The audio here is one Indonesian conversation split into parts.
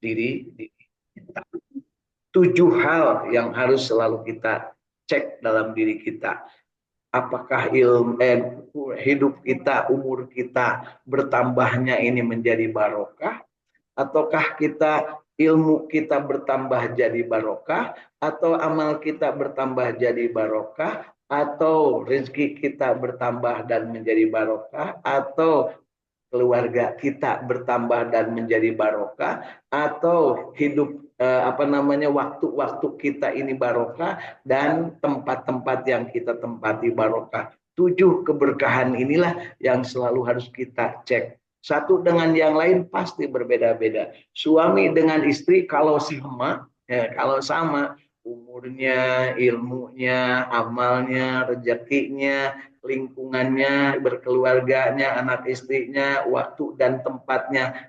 diri kita. 7 hal yang harus selalu kita cek dalam diri kita. Apakah hidup kita, umur kita bertambahnya ini menjadi barokah, ataukah ilmu kita bertambah jadi barokah, atau amal kita bertambah jadi barokah, atau rezeki kita bertambah dan menjadi barokah, atau keluarga kita bertambah dan menjadi barokah, atau hidup waktu-waktu kita ini barokah, dan tempat-tempat yang kita tempati barokah. 7 keberkahan inilah yang selalu harus kita cek. Satu dengan yang lain pasti berbeda-beda. Suami dengan istri kalau sama umurnya, ilmunya, amalnya, rezekinya, lingkungannya, berkeluarganya, anak istrinya, waktu dan tempatnya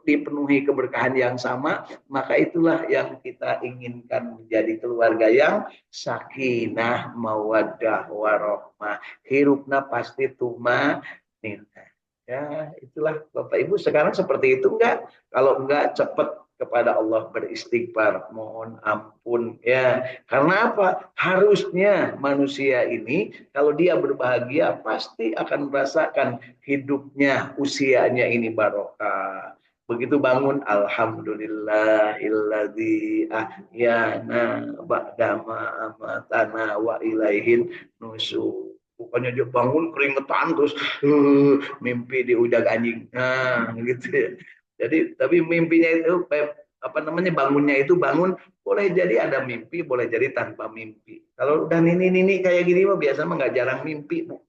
dipenuhi keberkahan yang sama, maka itulah yang kita inginkan menjadi keluarga yang sakinah, mawaddah, warohmah. Hirupna pasti tuma nina. Ya, itulah Bapak Ibu, sekarang seperti itu enggak? Kalau enggak, cepat kepada Allah beristighfar, mohon ampun ya. Karena apa? Harusnya manusia ini kalau dia berbahagia pasti akan merasakan hidupnya, usianya ini barokah. Begitu bangun, alhamdulillahilladzi ahyana ba'dama amatana wa ilaihin nusur. Bukannya dia bangun keringetan terus mimpi di udang anjing. Nah, gitu ya. Jadi tapi mimpinya itu bangunnya itu bangun boleh jadi ada mimpi, boleh jadi tanpa mimpi. Kalau udah nini kayak gini mah biasa mah nggak jarang mimpi, Bu.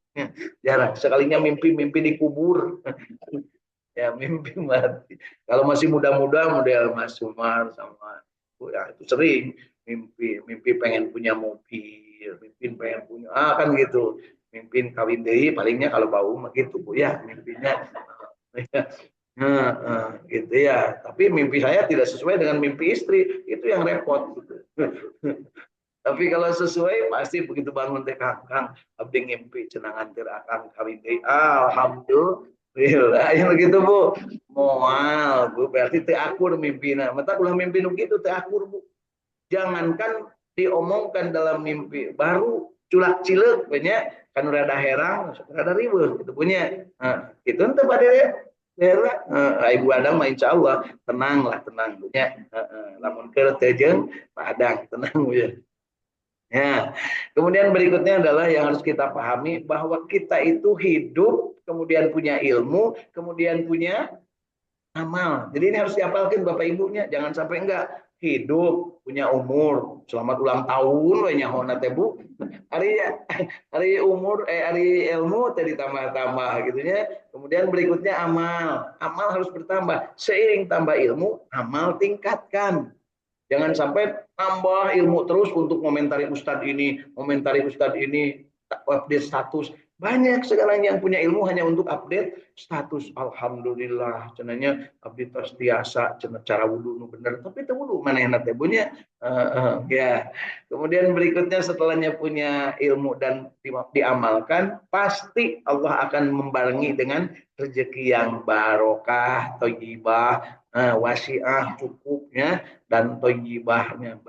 Jarang. Sekalinya mimpi dikubur. Ya mimpi mati. Kalau masih muda-muda model Mas Sumar sama ya itu sering mimpi pengen punya mobil, mimpi pengen punya kan gitu. Mimpi kawin deui palingnya kalau bau mah gitu Bu ya mimpinya. Gitu ya. Tapi mimpi saya tidak sesuai dengan mimpi istri, itu yang repot. Gitu. Tapi kalau sesuai pasti begitu bangun teh Kang abdi ngimpi cenangan teu akang kawin deui. Alhamdulillah. Yang begitu Bu. Moal Bu berarti teu akur mimpina. Mata ulah mimpi nu kitu teu akur Bu. Jangankan diomongkan dalam mimpi, baru culak cileuk punya kan rada herang, rada riweuh gitu punya. Nah, itu teh bade Ibu Adang mah insya Allah tenang punya. Lamun keur teu jeung Pak Adang tenang ya. Ya, kemudian berikutnya adalah yang harus kita pahami bahwa kita itu hidup, kemudian punya ilmu, kemudian punya amal. Jadi ini harus diapalkan Bapak Ibunya, jangan sampai enggak hidup, punya umur, selamat ulang tahun we nyahona teh Bu. Hari umur hari ilmu tadi tambah-tambah gitu ya. Kemudian berikutnya amal. Amal harus bertambah. Seiring tambah ilmu, amal tingkatkan. Jangan sampai tambah ilmu terus untuk komentari ustadz ini, update status. Banyak sekarang yang punya ilmu hanya untuk update status. Alhamdulillah, cenanya update biasa, cara wudhu nu bener. Tapi itu wudhu mana yang nanti punya. Ya. Kemudian berikutnya setelahnya punya ilmu dan diamalkan, pasti Allah akan membarengi dengan rezeki yang barokah, thayyibah, wasiah, cukupnya, dan thayyibahnya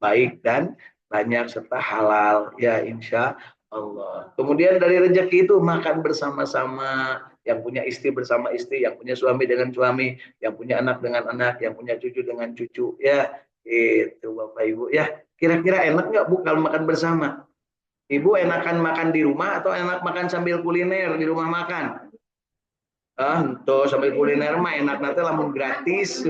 baik dan banyak serta halal ya insya Allah. Kemudian dari rezeki itu makan bersama-sama, yang punya istri bersama istri, yang punya suami dengan suami, yang punya anak dengan anak, yang punya cucu dengan cucu ya. Itu Bapak Ibu ya. Kira-kira enak nggak Bu kalau makan bersama? Ibu enakan makan di rumah atau enak makan sambil kuliner di rumah makan? Tuh sambil kuliner mah enak nanti lamun gratis.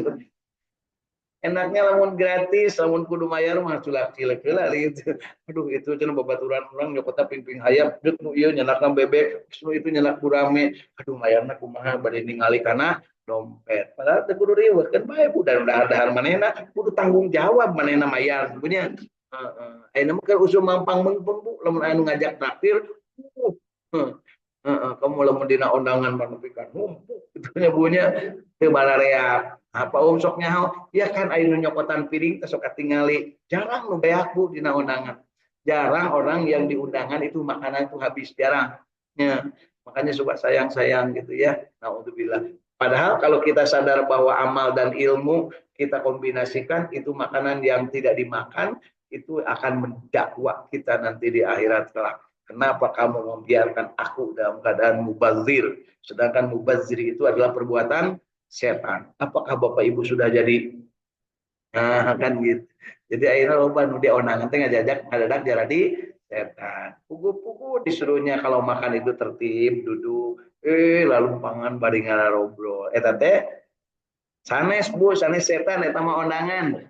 Enaknya lamun gratis, lamun kudu mayar mah culak cilek heula gitu. Aduh itu cenah babaturan urang nyokota ping-ping hayam, deuk nu ieu nyalakna bebek, nu itu nyalak gurame. Aduh mayarna kumaha bade ningali kana dompet. Padahal teu kudu riweuh kan bae Bu dan dahar manehna kudu tanggung jawab manehna mayar punya. Heeh. Ayeuna mah keur usul mampang mengpeng Bu, lamun anu ngajak traktir. Kamu lamun dina undangan manepikan numpuk gitu nya bunya teu balareak. Apa sok nyaho ya kan aya nyokotan piring teh sok katingali. Jarang nu beak Bu dina undangan. Jarang orang yang di undangan itu makanan itu habis, jarang. Ya, makanya suka sayang-sayang gitu ya. Naudzubillah. Padahal kalau kita sadar bahwa amal dan ilmu kita kombinasikan, itu makanan yang tidak dimakan, itu akan mendakwa kita nanti di akhirat kelak. Kenapa kamu membiarkan aku dalam keadaan mubazir? Sedangkan mubazir itu adalah perbuatan setan. Apakah Bapak Ibu sudah jadi? Nah, kan gitu. Jadi akhirnya loba nu dia onangan teh ngajajak ngadadak jadi setan. Pugu-pugu disuruhnya kalau makan itu tertib, duduk, lalu pangan bari ngarobrol. Eta teh sanes Bu, sanes setan eta mah onangan.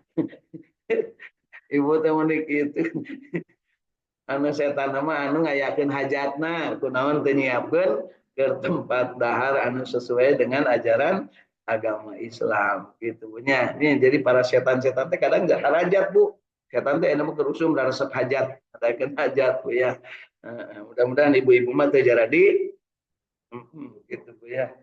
Ibu teh mun kitu. Anu setan mah anu ngayakeun hajatna, kunaon teu nyiapkeun ke tempat dahar anu sesuai dengan ajaran agama Islam gitu punya. Ini jadi para setan-setan teh kadang enggak hajat Bu. Setan teh anu kerusum dan resep hajat, adakeun hajat Bu ya. Mudah-mudahan ibu-ibu mah teu jaradi gitu Bu ya.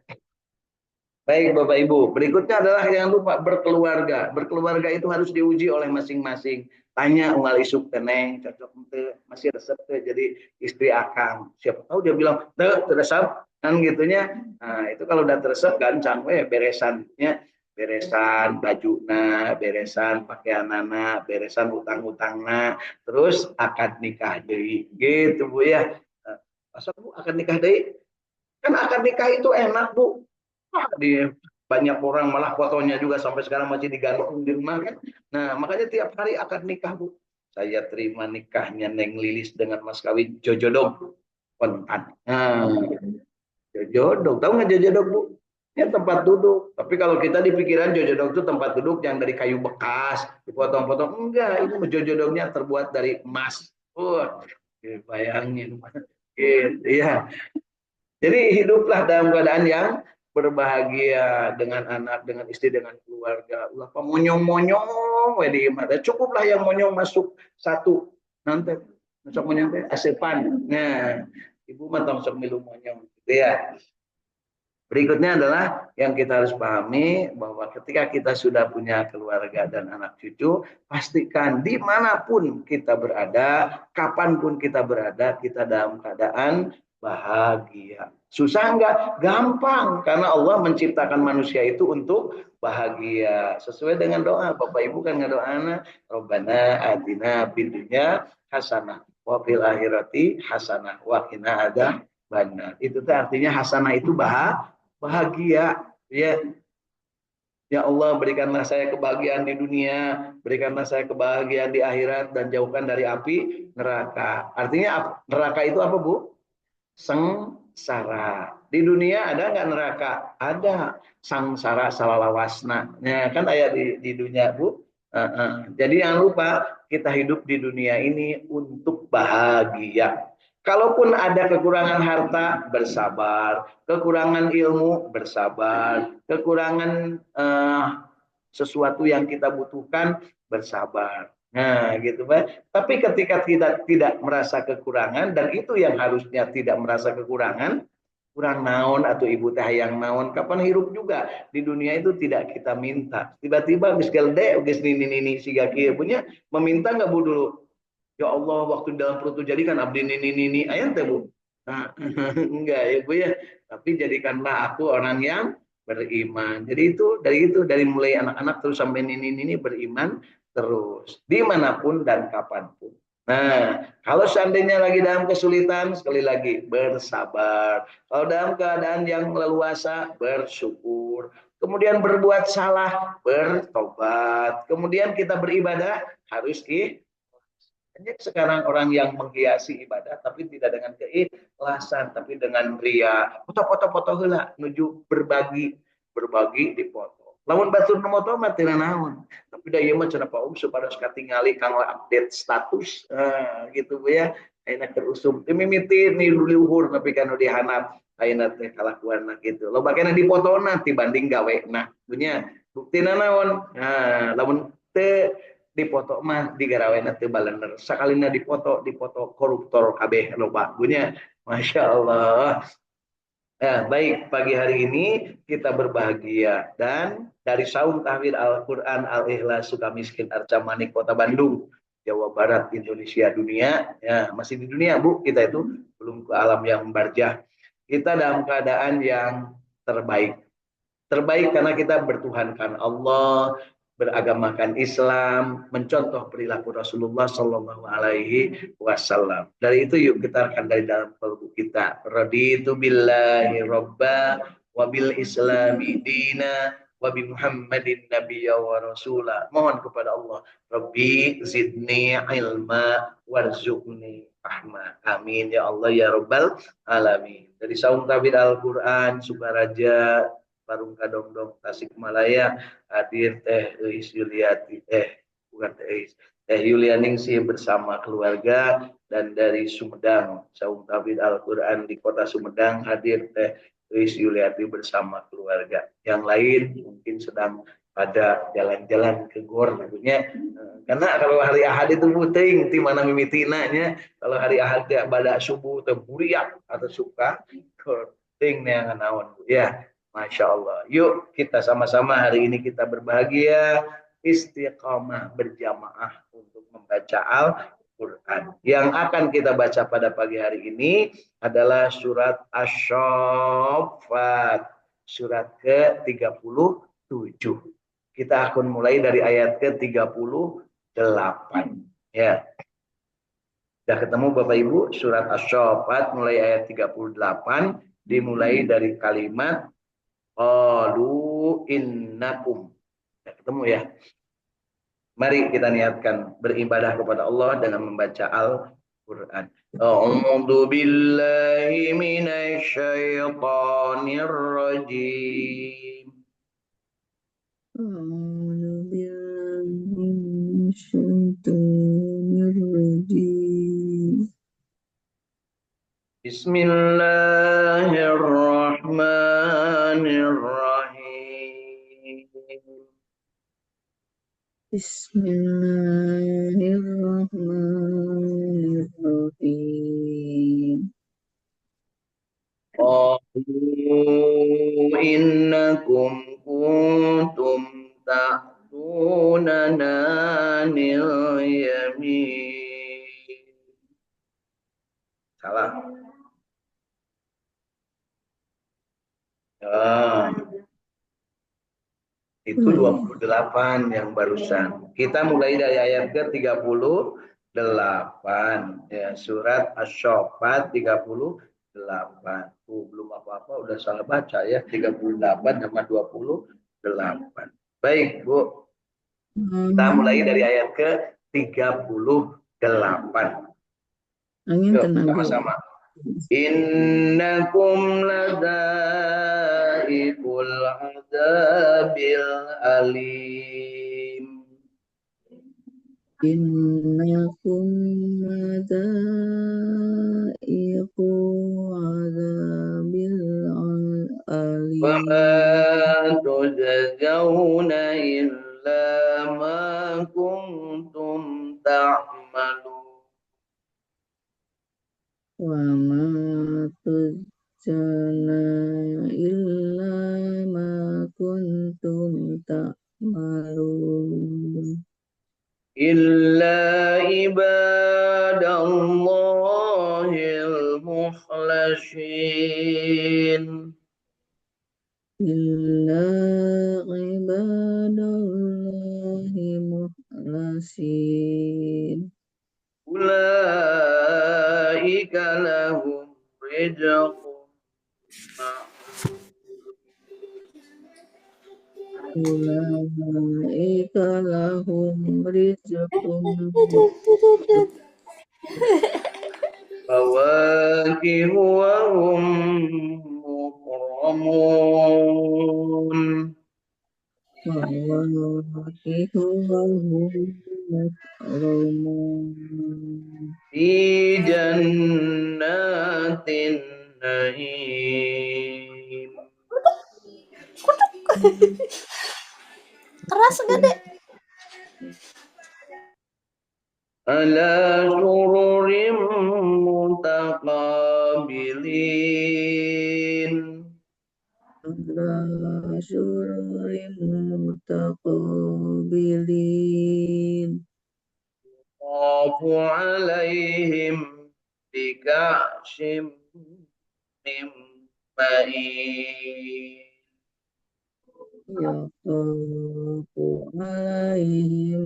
Baik Bapak Ibu, berikutnya adalah jangan lupa berkeluarga. Berkeluarga itu harus diuji oleh masing-masing. Tanya unggal isuk teneng, cocok ente, masih resep teh jadi istri akang. Siapa tahu dia bilang, teh teresep kan gitunya. Nah, itu kalau udah teresep gancang we beresannya, beresan bajuna, beresan pakaianana, beresan utang-utangna, terus akad nikah deui. Gitu Bu ya. Masa Bu akad nikah deui? Kan akad nikah itu enak Bu. Di banyak orang malah fotonya juga sampai sekarang masih digantung di rumah kan. Nah, makanya tiap hari akad nikah Bu. Saya terima nikahnya Neng Lilis dengan mas kawin Jojodog. Kontan. Nah, Jojodog. Tahu nggak Jojodog Bu? Ya tempat duduk. Tapi kalau kita di pikiran Jojodog itu tempat duduk yang dari kayu bekas, dipotong-potong. Enggak, ini Jojodognya terbuat dari emas. Wah, bayangin. Gitu, ya. Jadi hiduplah dalam keadaan yang berbahagia dengan anak, dengan istri, dengan keluarga. Ulah pamonyong-monyong, wedi mata. Cukuplah yang monyong masuk satu. Nanti masuk monyong teh asepan. Nah, ibu mah tong sok milu monyong gitu ya. Berikutnya adalah yang kita harus pahami bahwa ketika kita sudah punya keluarga dan anak cucu, pastikan dimanapun kita berada, kapanpun kita berada, kita dalam keadaan bahagia. Susah enggak? Gampang. Karena Allah menciptakan manusia itu untuk bahagia. Sesuai dengan doa. Bapak Ibu kan ngadoana, Rabbana atina fid dunya hasanah wa fil akhirati hasanah wa qina adzabannar. Itu artinya hasanah itu bahagia ya. Ya Allah, berikanlah saya kebahagiaan di dunia, berikanlah saya kebahagiaan di akhirat, dan jauhkan dari api neraka. Artinya neraka itu apa Bu? Sengsara. Di dunia ada nggak neraka? Ada. Sangsara salalawasna. Ya kan ayat di dunia Bu. Jadi jangan lupa kita hidup di dunia ini untuk bahagia. Kalaupun ada kekurangan harta, bersabar. Kekurangan ilmu, bersabar. Kekurangan sesuatu yang kita butuhkan, bersabar. Nah, gitu Pak. Tapi ketika kita tidak merasa kekurangan, dan itu yang harusnya tidak merasa kekurangan, kurang naon atau ibu teh yang naon, kapan hirup juga di dunia itu tidak kita minta. Tiba-tiba geus gelde, geus nini siga kieu punya meminta nggak Bu dulu? Ya Allah, waktu dalam perut jadi kan abdi ini ayat teh Bu. Nah, enggak ya Bu ya. Tapi jadikanlah aku orang yang beriman. Jadi itu dari mulai anak-anak terus sampai ini beriman terus dimanapun dan kapanpun. Nah, kalau seandainya lagi dalam kesulitan, sekali lagi bersabar. Kalau dalam keadaan yang leluasa, bersyukur. Kemudian berbuat salah, bertobat. Kemudian kita beribadah, harus banyak sekarang orang yang menghiasi ibadah tapi tidak dengan keikhlasan, tapi dengan ria. Foto-foto heula menuju berbagi dipoto. Lamun batur nu moto mah teu naon. Tapi da ieu mah cenah Pak supaya katingali kanggo update status. Gitu Bu ya. Ayeuna terusum teu mimiti ni luhur tapi kan dihanap ayeuna teh kalakuanna gitu. Loba kana dipotona dibanding gawena. Punya buktina naon? Nah, lamun teu dipoto mah digaraweuna teu balener. Sakalina dipoto koruptor kabeh loba punya. Masya Allah. Nah, baik, pagi hari ini kita berbahagia dan dari Saum Tahfidz Al-Quran Al-Ikhlas Sukamiskin Arca Manik Kota Bandung, Jawa Barat, Indonesia, dunia, ya masih di dunia Bu, kita itu belum ke alam yang barjah. Kita dalam keadaan yang terbaik. Terbaik karena kita bertuhankan Allah, beragamakan Islam, mencontoh perilaku Rasulullah Shallallahu Alaihi Wasallam. Dari itu yuk kita akan dari dalam kalbu kita. Raditu billahi robba, wabil islami dina, wabi Muhammadin nabiyya wa rasulah. Mohon kepada Allah, Rabbi zidni ilma warzuqni rahmah. Amin ya Allah ya Rabbal alamin. Dari Saung Tabir Al-Quran, Sukaraja, Parung Kadongdong, Tasikmalaya, hadir Teh Eis Yuliati, bukan Teh Eis, Teh Yulianingsih bersama keluarga, dan dari Sumedang, Saung Tabir Al-Quran di kota Sumedang, hadir Teh Eis Yuliati bersama keluarga. Yang lain mungkin sedang pada jalan-jalan ke gor tentunya, karena kalau hari Ahad itu puting di mana mimitinanya, kalau hari Ahad ya pada subuh teburiak atau suka ting yang naon ya. Masya Allah. Yuk kita sama-sama hari ini kita berbahagia, istiqamah berjamaah untuk membaca Al-Quran. Yang akan kita baca pada pagi hari ini adalah surat Asy-Syaffat, surat ke-37. Kita akan mulai dari ayat ke-38. Ya. Sudah ketemu Bapak Ibu, surat Asy-Syaffat mulai ayat 38, dimulai dari kalimat qalu innakum. Ya, ketemu ya. Mari kita niatkan beribadah kepada Allah dengan membaca Al-Quran. A'udzu billahi minasy syaithanir rajim. A'udzu billahi minasy syaithanir rajim. Bismillahirrahmanirrahim. Bismillahirrahmanirrahim. Qalu innakum kuntum ta'tunana anil yamin. Salah. Ya, itu 28 yang barusan. Kita mulai dari ayat ke-38 ya, surat Asy-Syaffat 38. Belum apa-apa udah salah baca ya, 38 sama 28. Baik, Bu. Kita mulai dari ayat ke-38. Angin Yuk, tenaga. sama-sama. Innakum ladaikul adabil alim. Innakum ladaiqu adabil Wa alim. ma tujzauna illa ma kuntum ta'malun. Wa ma tujzana illa ma kuntum ta'malun. Illa ibadallahil mukhlasin. Illa ibadallahi mukhlasin. Ulaika lahum rizqun Ulaika lahum rizqun fawakihu wa hum mukramun fawakihu wa hum mukramun fi jannatin naim. Keras gede. Ala sururim mutaqabilin. ala syururim mutaqabilin Qafu alaihim bika'shim min ma'in. يطوف عليهم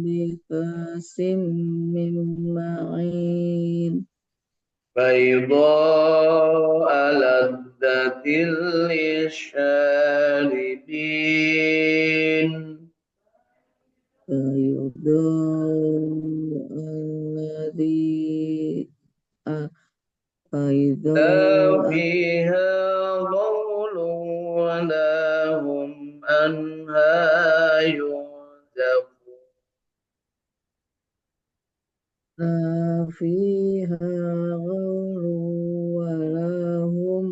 بكأس من معين بيضاء لذة للشاربين فيضاء الذي لا فيضاء فيها غول ولا هم عنها ينزفون فيها غول ولا هم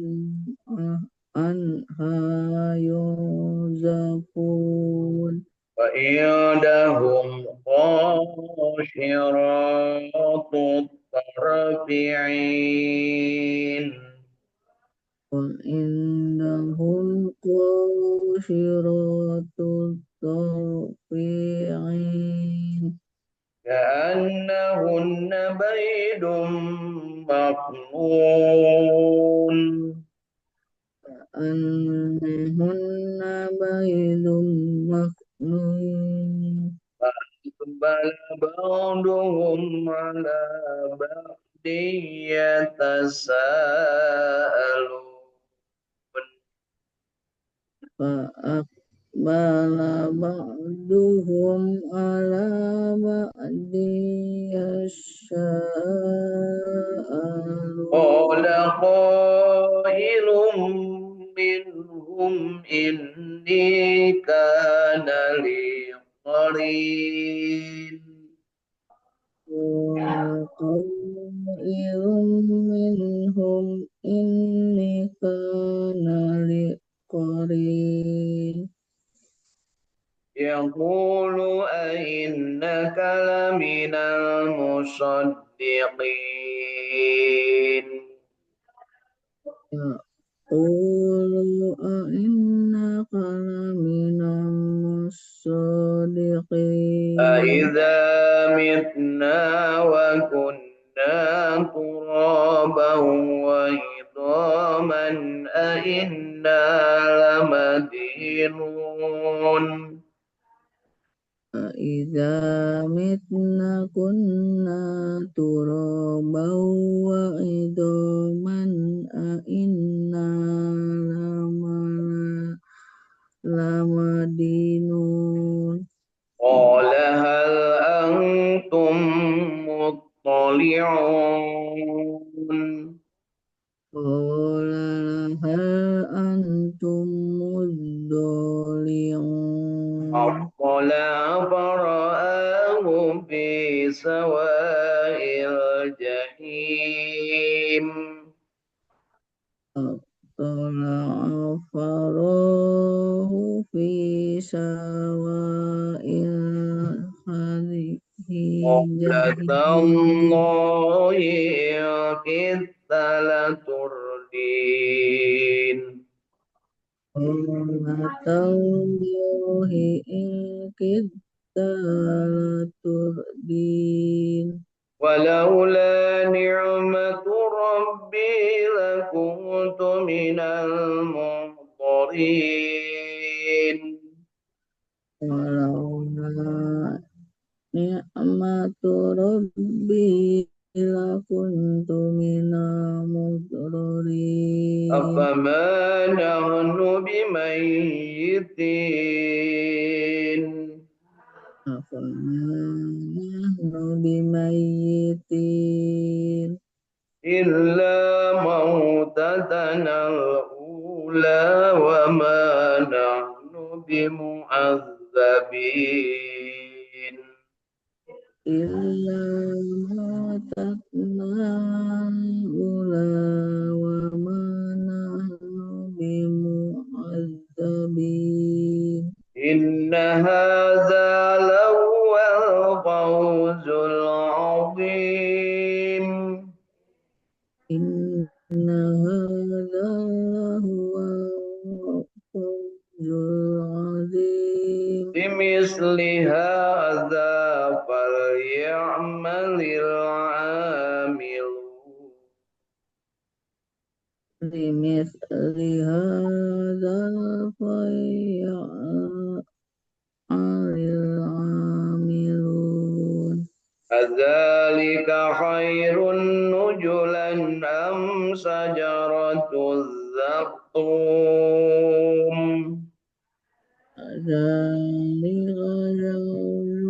عنها ينزفون وعندهم قاصرات الطرف عين وإنهم قاصرات الطرف عين كأنهن بيض مكنون أنهن بيض مكنون فأقبل بعضهم على بعض يتساءلون فأقبل بعضهم على بعض قال يساءلون قائل منهم إني كان لي قرين وقائل منهم إني كان لي قرين يقول أئنك لمن المصدقين يقول أئنك لمن الصادقين أإذا متنا وكنا ترابا وعظاما أإنا لمدينون أإذا متنا كنا ترابا وعظاما أإنا لمدينون قال هل أنتم مطلعون قال هل أنتم مطلعون أطلع فرآه في سواء الجحيم اطلع فراه في سواء قال الجحيم تالله إن كدت لتردين قال تالله إن كدت لتردين ولولا نعمة ربي لكنت من المحضرين ولولا نعمة ربي لكنت من المضرين أفما نحن بميتين أفما نحن بميتين إلا موتتنا الأولى وما نحن بمعذبين إلا موتتنا الأولى وما نحن بمعذبين إن هذا لهو الفوز العظيم إن هذا لهو الفوز العظيم بمثل هذا فليعمل العاملون لمثل هذا فليعمل العاملون أذلك خير نزلا أم شجرة الزقوم ذلك خير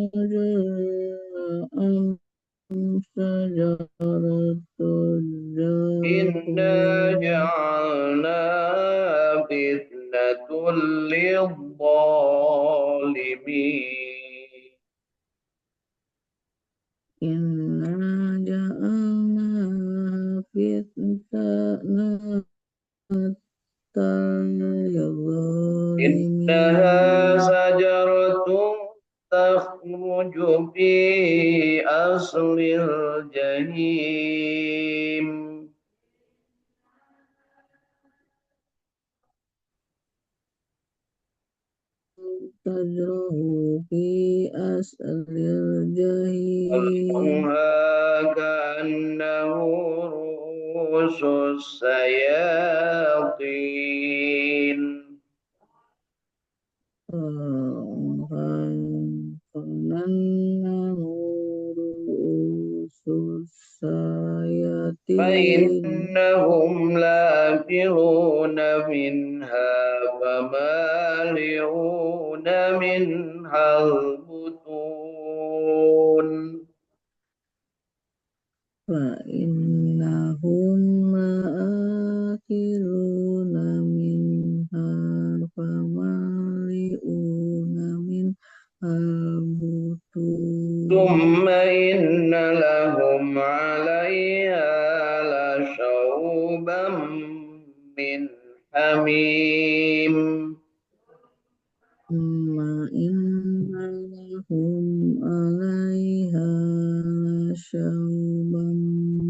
نزلا أم شجرة إنا الزقوم جعلناها فتنة للظالمين إنا جعلناها فتنة إنها للظالمين شجرة تخرج في أصل الجحيم تجره في أسل الجحيم طلعها كأنه رؤوس الشياطين فأنه رؤوس الشياطين فإنهم لآكلون منها فمالئون منها البطون فإنهم لآكلون منها فمالئون منها البطون ثم إن لهم عليها لشوبا من حميم ثم إن لهم عليها لشوبا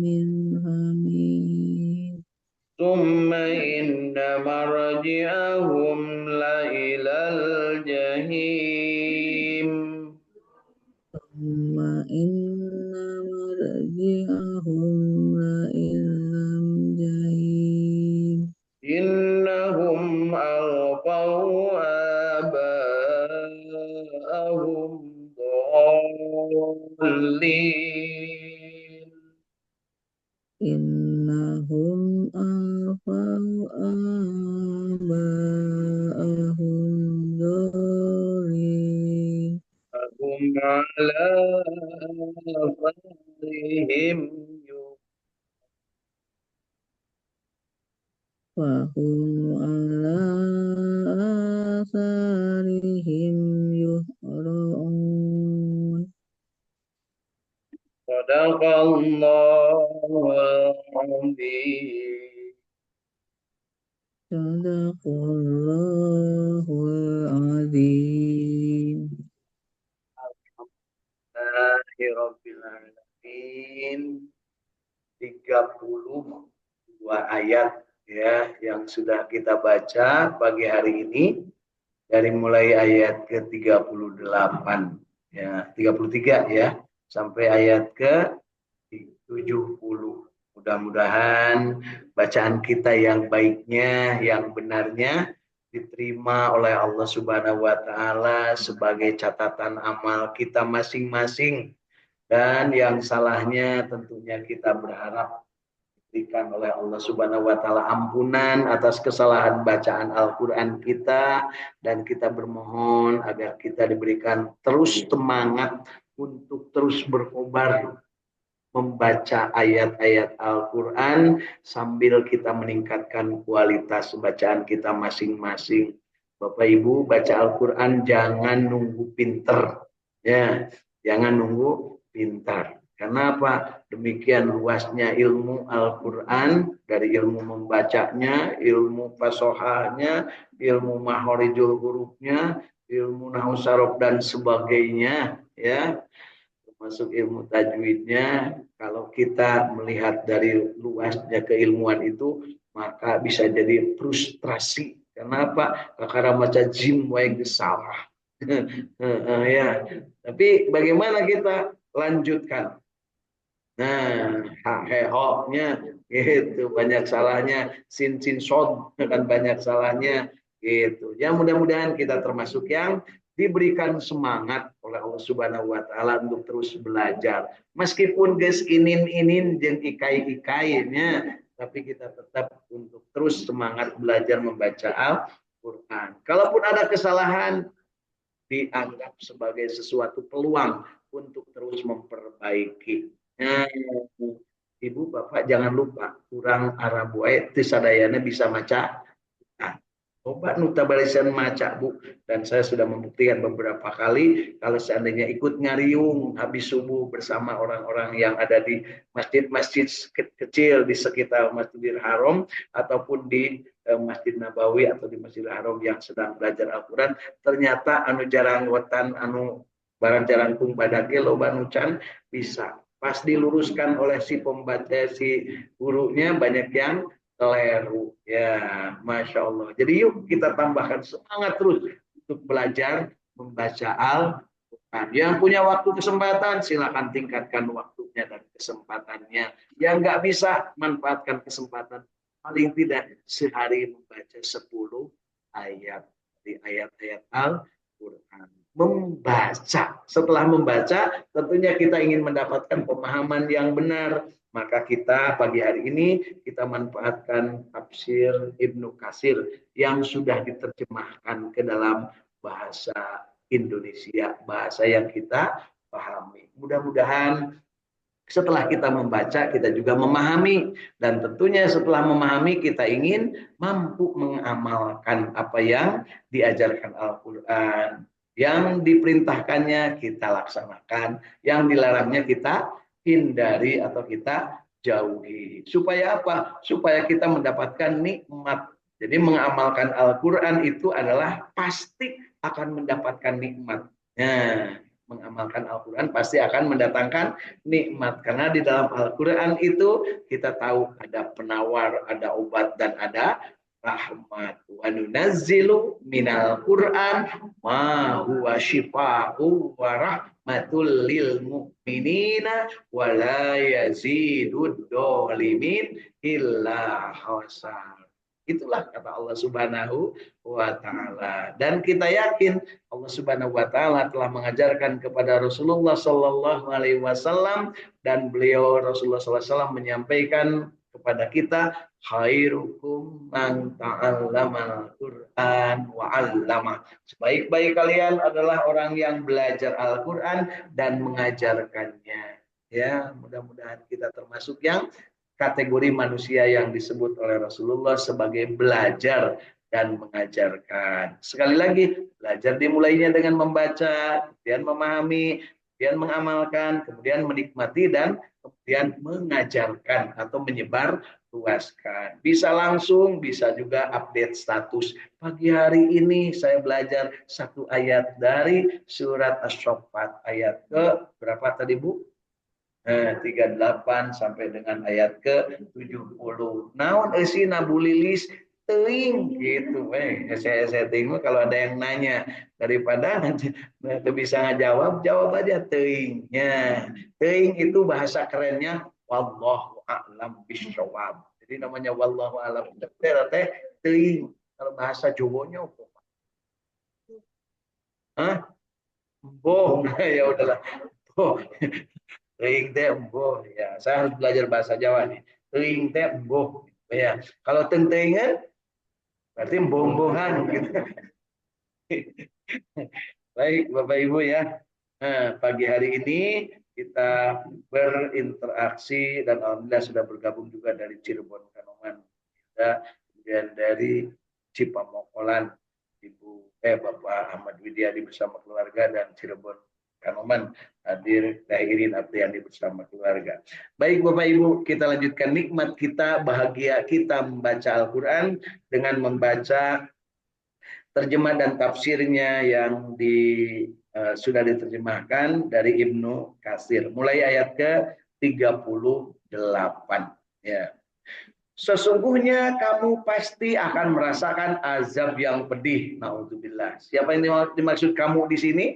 من حميم ثم إن مرجعهم لإلى الجحيم ثم إن مرجعهم لإلى الجحيم إنهم ألقوا آباءهم ضالين إنهم ألفوا آباءهم ضالين فهم على آثارهم فهم على آثارهم يهرعون صدق الله العظيم صدق الله العظيم Rabbil alamin 32 ayat ya yang sudah kita baca pagi hari ini dari mulai ayat ke-38 ya 33 ya sampai ayat ke-70. Mudah-mudahan bacaan kita yang baiknya, yang benarnya diterima oleh Allah Subhanahu wa taala sebagai catatan amal kita masing-masing dan yang salahnya tentunya kita berharap diberikan oleh Allah Subhanahu wa taala ampunan atas kesalahan bacaan Al-Qur'an kita dan kita bermohon agar kita diberikan terus semangat untuk terus berkobar membaca ayat-ayat Al-Quran sambil kita meningkatkan kualitas bacaan kita masing-masing. Bapak Ibu baca Al-Quran jangan nunggu pinter, ya, jangan nunggu pintar. Karena apa? Demikian luasnya ilmu Al-Quran dari ilmu membacanya, ilmu fasohahnya, ilmu mahorijul hurufnya, ilmu nahusarab dan sebagainya, ya. Termasuk ilmu tajwidnya, kalau kita melihat dari luasnya keilmuan itu, maka bisa jadi frustrasi. Kenapa? Karena macam jim wae salah. Ya, tapi bagaimana kita lanjutkan? Nah, hak hehoknya Gitu, banyak salahnya, sin sod kan banyak salahnya gitu. Ya mudah-mudahan kita termasuk yang diberikan semangat oleh Allah Subhanahu wa taala untuk terus belajar. Meskipun guys inin jeung ikai-ikainya, tapi kita tetap untuk terus semangat belajar membaca Al-Qur'an. Kalaupun ada kesalahan, dianggap sebagai sesuatu peluang untuk terus memperbaiki. Nah, Ibu Bapak jangan lupa kurang Arab wae tisadayana bisa maca. Nah, coba nuta barisan maca Bu, dan saya sudah membuktikan beberapa kali kalau seandainya ikut ngariung habis subuh bersama orang-orang yang ada di masjid-masjid kecil di sekitar Masjidil Haram ataupun di Masjid Nabawi atau di Masjidil Haram yang sedang belajar Al-Quran, ternyata anu jarang wetan anu barang jarangkung badage loba nucan bisa pas diluruskan oleh si pembaca si gurunya banyak yang keliru ya, Masya Allah. Jadi yuk kita tambahkan semangat terus untuk belajar membaca Al-Quran. Yang punya waktu kesempatan silakan tingkatkan waktunya dan kesempatannya. Yang nggak bisa manfaatkan kesempatan paling tidak sehari membaca 10 ayat di ayat-ayat Al-Quran. Membaca, setelah membaca tentunya kita ingin mendapatkan pemahaman yang benar, maka kita pagi hari ini kita manfaatkan tafsir Ibnu Katsir yang sudah diterjemahkan ke dalam bahasa Indonesia, bahasa yang kita pahami. Mudah-mudahan setelah kita membaca, kita juga memahami. Dan tentunya setelah memahami, kita ingin mampu mengamalkan apa yang diajarkan Al-Quran. Yang diperintahkannya kita laksanakan, yang dilarangnya kita hindari atau kita jauhi. Supaya apa? Supaya kita mendapatkan nikmat. Jadi mengamalkan Al-Quran itu adalah pasti akan mendapatkan nikmat. Nah, mengamalkan Al-Quran pasti akan mendatangkan nikmat. Karena di dalam Al-Quran itu kita tahu ada penawar, ada obat, dan ada rahmat. Wa nunazzilu minal Qur'an ma huwa shifaa'u wa rahmatul lil mu'minina wa la yazidud dhalimin illa khasar. Itulah kata Allah Subhanahu wa taala. Dan kita yakin Allah Subhanahu wa taala telah mengajarkan kepada Rasulullah sallallahu alaihi wasallam, dan beliau Rasulullah sallallahu alaihi wasallam menyampaikan kepada kita, khairukum man ta'allamal Qur'an wa 'allama. Sebaik-baik kalian adalah orang yang belajar Al-Qur'an dan mengajarkannya. Ya, mudah-mudahan kita termasuk yang kategori manusia yang disebut oleh Rasulullah sebagai belajar dan mengajarkan. Sekali lagi, belajar dimulainya dengan membaca, kemudian memahami, kemudian mengamalkan, kemudian menikmati, dan kemudian mengajarkan atau menyebar luaskan. Bisa langsung, bisa juga update status. Pagi hari ini saya belajar satu ayat dari surat Asy-Syaffat ayat ke berapa tadi Bu? 38 sampai dengan ayat ke-70. Naon eusi nabu lilis teuing gitu. Saya tengok kalau ada yang nanya, daripada nanti bisa ngajawab, jawab aja teuingnya. Teuing itu bahasa kerennya wallahu a'lam bishawab. Jadi namanya wallahu a'lam bishawab teh teuing. Kalau bahasa Jawanya apa? Hah? Boh, ya udahlah. Boh. Teuing teh embuh ya. Saya harus belajar bahasa Jawa nih. Teuing teh embuh ya. Kalau teuing-teuingan berarti embuh-embuhan gitu. Baik Bapak Ibu ya. Nah, pagi hari ini kita berinteraksi dan alhamdulillah sudah bergabung juga dari Cirebon Kanoman. Kemudian dari Cipamokolan Bapak Ahmad Widyadi bersama keluarga, dan Cirebon Kanoman hadir Irin Apriyandi bersama keluarga. Baik Bapak Ibu, kita lanjutkan nikmat kita, bahagia kita membaca Al-Quran dengan membaca terjemah dan tafsirnya yang sudah diterjemahkan dari Ibnu Katsir. Mulai ayat ke-38. Ya. Sesungguhnya kamu pasti akan merasakan azab yang pedih. Naudzubillah. Siapa yang dimaksud kamu di sini?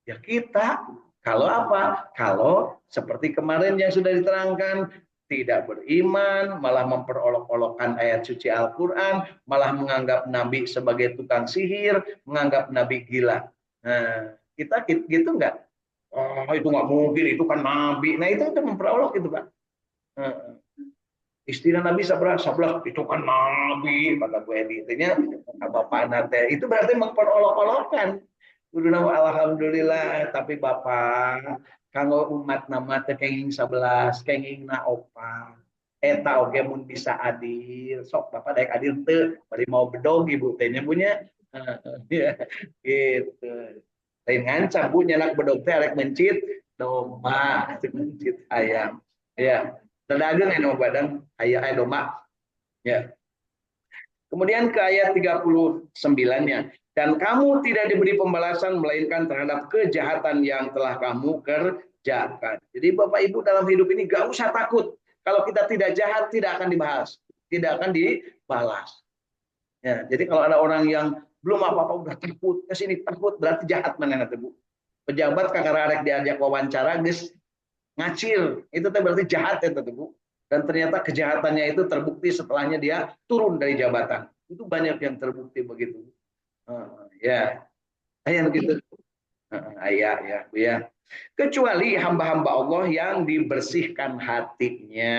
Ya kita. Kalau apa? Kalau seperti kemarin yang sudah diterangkan, tidak beriman, malah memperolok-olokkan ayat suci Al-Quran, malah menganggap Nabi sebagai tukang sihir, menganggap Nabi gila. Nah, kita gitu nggak? Oh, itu nggak mungkin, itu kan Nabi. Nah, itu memperolok itu, Pak. Istilah Nabi sebelah itu kan Nabi, kata Bu Edi. Intinya Bapak nate itu berarti memperolok-olokkan. Kudu nama alhamdulillah, tapi Bapak kanggo umat nama teh kenging 11, kenging na opa. Eta oge mun bisa adil, sok Bapak daek adil teu, bari mau bedog Ibu teh nya punya. Gitu. Lain ngancam Bu nyalak bedog teh arek mencit domba, mencit ayam. Ya. Terdagang anu badan ayam domba. Ya. Kemudian ke ayat 39-nya. Dan kamu tidak diberi pembalasan melainkan terhadap kejahatan yang telah kamu kerjakan. Jadi Bapak Ibu dalam hidup ini gak usah takut. Kalau kita tidak jahat tidak akan dibahas. Tidak akan dibalas. Ya, jadi kalau ada orang yang belum apa-apa udah takut, ke sini takut berarti jahat mana nanti Bu. Pejabat kakak arek diajak wawancara guys ngacil, itu berarti jahat ya Bu. Dan ternyata kejahatannya itu terbukti setelahnya dia turun dari jabatan. Itu banyak yang terbukti begitu. Ya, ayat begitu. Ya, Bu ya. Kecuali hamba-hamba Allah yang dibersihkan hatinya.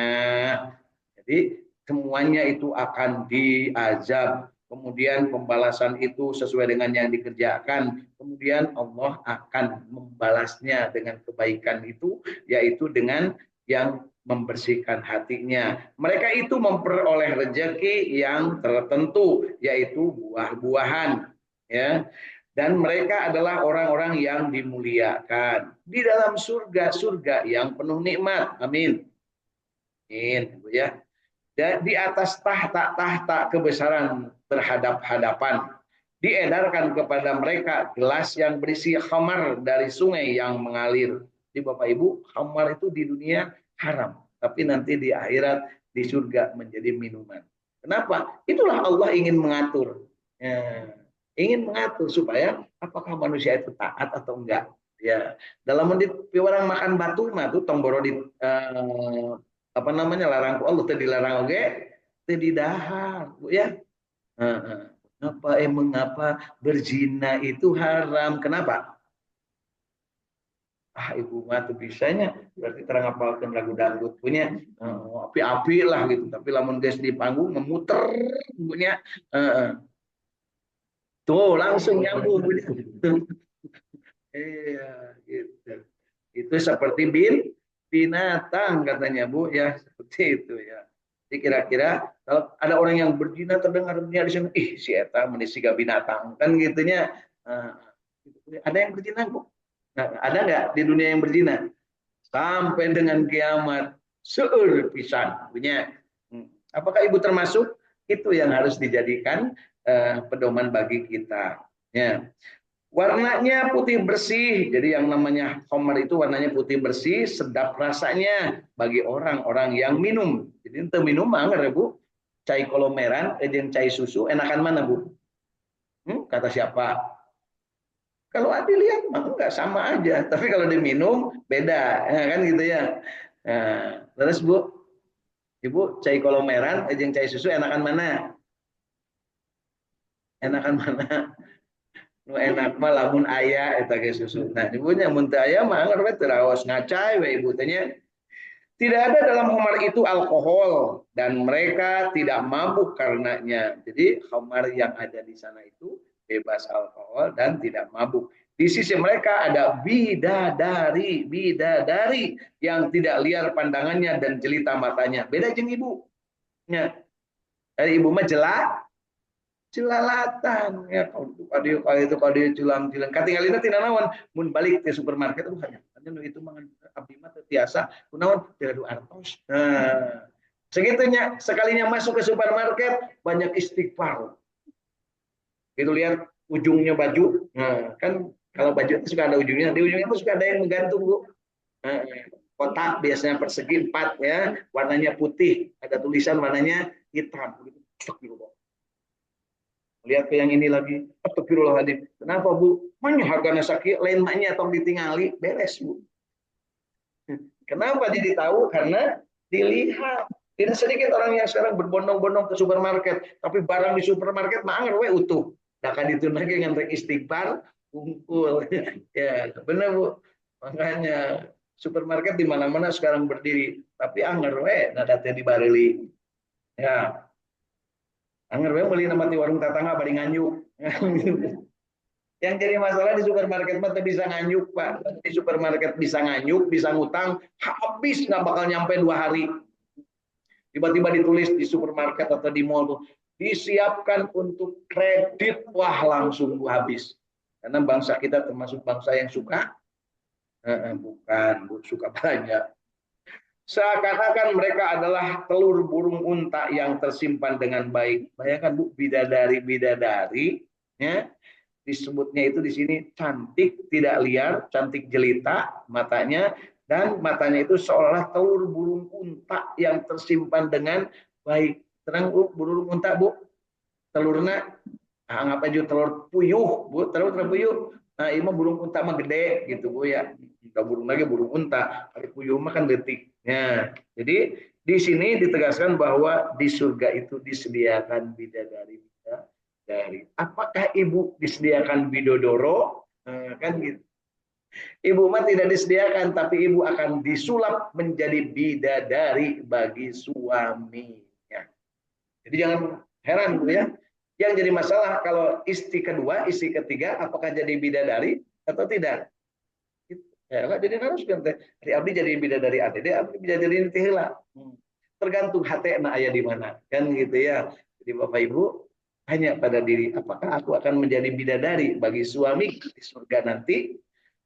Jadi semuanya itu akan diazab. Kemudian pembalasan itu sesuai dengan yang dikerjakan. Kemudian Allah akan membalasnya dengan kebaikan itu, yaitu dengan yang membersihkan hatinya. Mereka itu memperoleh rezeki yang tertentu, yaitu buah-buahan. Ya. Dan mereka adalah orang-orang yang dimuliakan di dalam surga-surga yang penuh nikmat. Amin. Amin, ya. Dan di atas tahta-tahta kebesaran terhadap-hadapan diedarkan kepada mereka gelas yang berisi khamar dari sungai yang mengalir. Di Bapak Ibu, khamar itu di dunia haram, tapi nanti di akhirat di surga menjadi minuman. Kenapa? Itulah Allah ingin mengatur. Ya, ingin mengatur supaya apakah manusia itu taat atau enggak. Ya, dalam orang makan batu mah tuh tomboro di apa namanya larang ku Allah tadi dilarang oge tadi dahar Bu ya. Apa mengapa berzina itu haram? Kenapa? Ibu mah tuh bisanya berarti terang ngapalkeun lagu dangdut punya api-api lah gitu, tapi lamun guys di panggung memuter punya tuh langsung nyambung iya gitu. Itu seperti binatang katanya Bu ya, seperti itu ya. Jadi kira-kira kalau ada orang yang berzina terdengar dunia di sini, si eta menisiga binatang kan gitunya. Ada yang berzina Bu? Nah, ada nggak di dunia yang berzina? Sampai dengan kiamat seueur pisan punya. Apakah Ibu termasuk? Itu yang harus dijadikan pedoman bagi kita. Ya. Warnanya putih bersih, jadi yang namanya khamar itu warnanya putih bersih, sedap rasanya bagi orang-orang yang minum. Jadi itu minum anggar ya Bu, cai kolomeran, jeung cai susu, enakan mana Bu? Kata siapa? Kalau Adi lihat mah enggak sama aja, tapi kalau diminum beda, ya kan gitu ya. Nah, terus Bu, Ibu cai kolomeran, jeung cai susu enakan mana? Enakan mana? Nu enak mah lamun aya eta ge susu. Nah, ibunya mun teu aya mah we teu raos ngacai we ibu teh nya. Tidak ada dalam khamar itu alkohol dan mereka tidak mabuk karenanya. Jadi khamar yang ada di sana itu bebas alkohol dan tidak mabuk. Di sisi mereka ada bidadari, bidadari yang tidak liar pandangannya dan jelita matanya. Beda jeung ibu. Ya. Dari ibu mah celalatan ya kalau dia culang-culang katingalina tina naon mun balik ke supermarket hanya itu mangan abdi mah biasa kunaon teu artos. Nah segitunya sekalinya masuk ke supermarket banyak istighfar itu lihat ujungnya baju. Nah kan kalau baju itu suka ada ujungnya, di ujungnya itu suka ada yang menggantung Bu. Nah, kotak biasanya persegi 4 ya, warnanya putih, ada tulisan warnanya hitam begitu. Lihat ke yang ini lagi, astagfirullahaladzim. Kenapa Bu? Mana harganya sakit, lain maknya atau ditinggali, beres Bu. Kenapa jadi tahu? Karena dilihat. Tidak sedikit orang yang sekarang berbondong-bondong ke supermarket, tapi barang di supermarket mah anger we utuh. Nah kan itu lagi ngantek istighfar, kumpul. Ya, benar Bu. Makanya supermarket di mana-mana sekarang berdiri, tapi anger we nadate di Bareli. Ya, anger we beli nama di warung tetangga bari nganyuk. Yang jadi masalah di supermarket mah bisa nganyuk Pak. Di supermarket bisa nganyuk, bisa ngutang, habis nggak bakal nyampe 2 hari. Tiba-tiba ditulis di supermarket atau di mall tuh disiapkan untuk kredit, wah langsung habis. Karena bangsa kita termasuk bangsa yang suka bukan suka banyak. Seakan-akan mereka adalah telur burung unta yang tersimpan dengan baik. Bayangkan Bu, bidadari-bidadari, ya, disebutnya itu di sini cantik, tidak liar, cantik jelita matanya, dan matanya itu seolah telur burung unta yang tersimpan dengan baik. Tenang Bu, burung unta Bu, telurnya anggap aja telur puyuh Bu, telur puyuh. Nah ini mah burung unta mah gede gitu Bu ya. Kita burung lagi burung unta, hari puyuh mah kan detiknya. Jadi di sini ditegaskan bahwa di surga itu disediakan bidadari dari. Apakah ibu disediakan bidodoro? Kan gitu. Ibu mah tidak disediakan, tapi ibu akan disulap menjadi bidadari bagi suaminya. Jadi jangan heran Bu ya. Yang jadi masalah kalau istri kedua, istri ketiga, apakah jadi bidadari atau tidak? Ya, jadi harus kan dari abdi jadi bidadari ADD, abdi bidadari ini tihela. Tergantung hati na aya di mana, kan gitu ya. Jadi Bapak Ibu hanya pada diri, apakah aku akan menjadi bidadari bagi suami di surga nanti?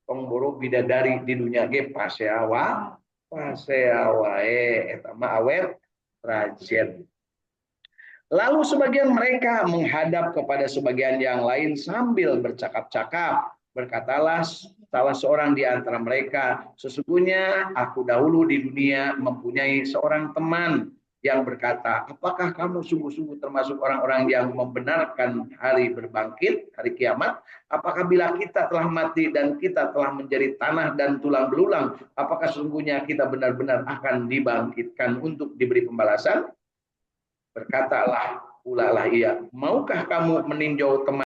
Pengboro bidadari di dunia ge paseawa, eta mah awet rajin. Lalu sebagian mereka menghadap kepada sebagian yang lain sambil bercakap-cakap. Berkatalah salah seorang di antara mereka, sesungguhnya aku dahulu di dunia mempunyai seorang teman yang berkata, apakah kamu sungguh-sungguh termasuk orang-orang yang membenarkan hari berbangkit, hari kiamat? Apakah bila kita telah mati dan kita telah menjadi tanah dan tulang belulang, apakah sesungguhnya kita benar-benar akan dibangkitkan untuk diberi pembalasan? Berkatalah pula lah ia, maukah kamu meninjau teman